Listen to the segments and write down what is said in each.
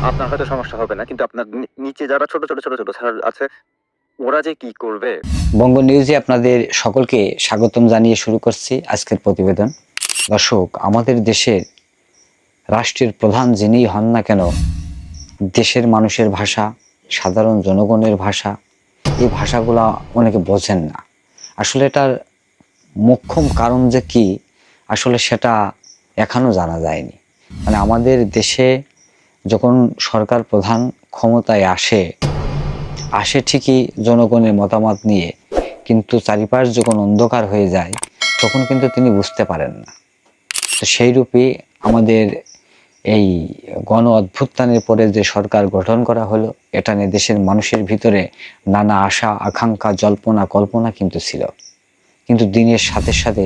আপনার হয়তো সমস্যা হবে না, কিন্তু আপনার নিচে যারা ছোট ছোট ছোট ছোট স্যার আছে ওরা যে কি করবে। বঙ্গ নিউজে আপনাদের সকলকে স্বাগতম জানিয়ে শুরু করছি আজকের প্রতিবেদন। দর্শক, আমাদের দেশের রাষ্ট্রের প্রধান যিনিই হন না কেন, দেশের মানুষের ভাষা, সাধারণ জনগণের ভাষা, এই ভাষাগুলা অনেকে বোঝেন না। আসলে এটার মোক্ষম কারণ যে কি, আসলে সেটা এখনো জানা যায়নি। মানে আমাদের দেশে যখন সরকার প্রধান ক্ষমতায় আসে ঠিকই জনগণের মতামত নিয়ে, কিন্তু চারিপাশ যখন অন্ধকার হয়ে যায় তখন কিন্তু তিনি বুঝতে পারেন না। তো সেই রূপে আমাদের এই গণ অভ্যুত্থানের পরে যে সরকার গঠন করা হলো, এটা নিয়ে দেশের মানুষের ভিতরে নানা আশা আকাঙ্ক্ষা জল্পনা কল্পনা কিন্তু ছিল। কিন্তু দিনের সাথে সাথে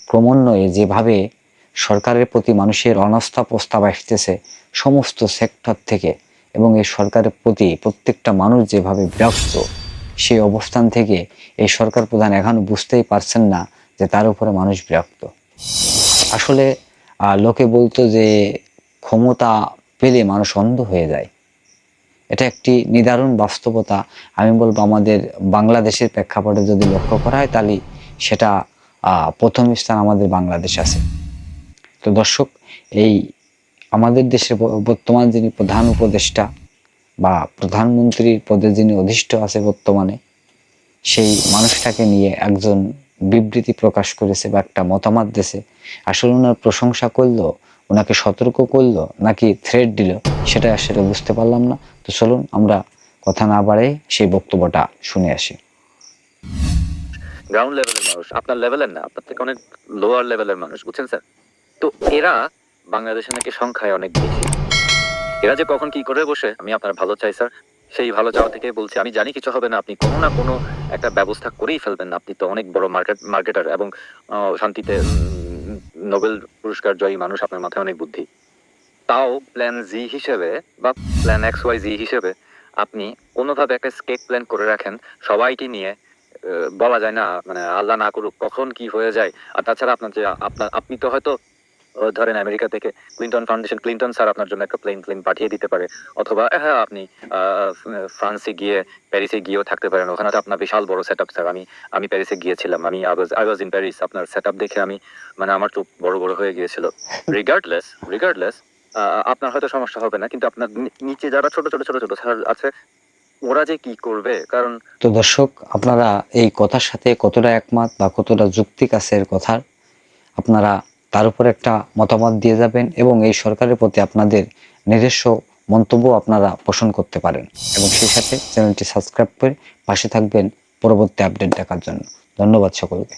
ক্রমান্বয়ে যেভাবে সরকারের প্রতি মানুষের অনাস্থা প্রস্তাব আসতেছে সমস্ত সেক্টর থেকে, এবং এই সরকারের প্রতি প্রত্যেকটা মানুষ যেভাবে বিরক্ত, সেই অবস্থান থেকে এই সরকার প্রধান এখনো বুঝতেই পারছেন না যে তার উপরে মানুষ বিরক্ত। আসলে লোকে বলতো যে ক্ষমতা পেলে মানুষ অন্ধ হয়ে যায়। এটা একটি নিদারুণ বাস্তবতা। আমি বলবো আমাদের বাংলাদেশের প্রেক্ষাপটে যদি লক্ষ্য করা হয় তাহলে সেটা প্রথম স্থান আমাদের বাংলাদেশ আছে। তো দর্শক, এই আমাদের দেশের বর্তমান যিনি প্রধান উপদেষ্টা বা প্রধানমন্ত্রীর পদে যিনি অধিষ্ঠ আছে বর্তমানে, সেই মানুষটাকে নিয়ে একজন বিবৃতি প্রকাশ করেছে বা একটা মতামত দিয়েছে। আসলে ওনার প্রশংসা করলো, ওনাকে সতর্ক করলো, নাকি থ্রেট দিল, সেটা আসলে বুঝতে পারলাম না। তো চলুন আমরা কথা না বাড়াই সেই বক্তব্যটা শুনে আসি। গ্রাউন্ড লেভেলের মানুষ, আপনার লেভেলের না, আপনার থেকে অনেক লোয়ার লেভেলের মানুষ, বুঝছেন স্যার? তো এরা বাংলাদেশে নাকি সংখ্যায় অনেক বেশি। এরা যে কখন কি করে বসে, আমি আপনার ভালো চাই স্যার। সেই ভালো চাওয়া থেকে বলছি, আমি জানি কিছু হবে না, আপনি কোনো না কোনো একটা ব্যবস্থা করেই ফেলবেন। আপনি তো অনেক বড় মার্কেটার এবং শান্তিতে নোবেল পুরস্কার জয়ী মানুষ, আপনার মাথায় অনেক বুদ্ধি। তাও প্ল্যান জি হিসেবে বা প্ল্যান এক্স ওয়াই জি হিসেবে আপনি কোনোভাবে একটা স্কেপ প্ল্যান করে রাখেন সবাইকে নিয়ে। বলা যায় না, মানে আল্লাহ না করুক কখন কি হয়ে যায়। আর তাছাড়া আপনার যে আপনি তো হয়তো ধরেন আমেরিকা থেকে ক্লিন্টন ফাউন্ডেশন, ক্লিন্টন স্যার আপনার জন্য একটা প্লেন পাঠিয়ে দিতে পারে। অথবা হ্যাঁ, আপনি ফ্রান্সে গিয়ে প্যারিসে গিয়েও থাকতে পারেন। ওখানে তো আপনার বিশাল বড় সেট আপ স্যার। আমি প্যারিসে গিয়েছিলাম, আই ওয়াজ ইন প্যারিস। আপনার সেট আপ দেখে আমি মানে আমার চোখ বড় বড় হয়ে গিয়েছিল। রিগার্ডলেস আপনার হয়তো সমস্যা হবে না, কিন্তু আপনার নিচে যারা ছোট ছোট ছোট ছোট স্যার আছে ওরা যে কি করবে। কারণ তো দর্শক, আপনারা এই কথার সাথে কতটা একমত বা কতটা যুক্তিক আছে এর কথার, আপনারা তার উপর একটা মতামত দিয়ে যাবেন এবং এই সরকারের প্রতি আপনাদের নিজস্ব মন্তব্য আপনারা পোষণ করতে পারেন। এবং সেই সাথে চ্যানেলটি সাবস্ক্রাইব করে পাশে থাকবেন পরবর্তী আপডেট দেখার জন্য। ধন্যবাদ সকলকে।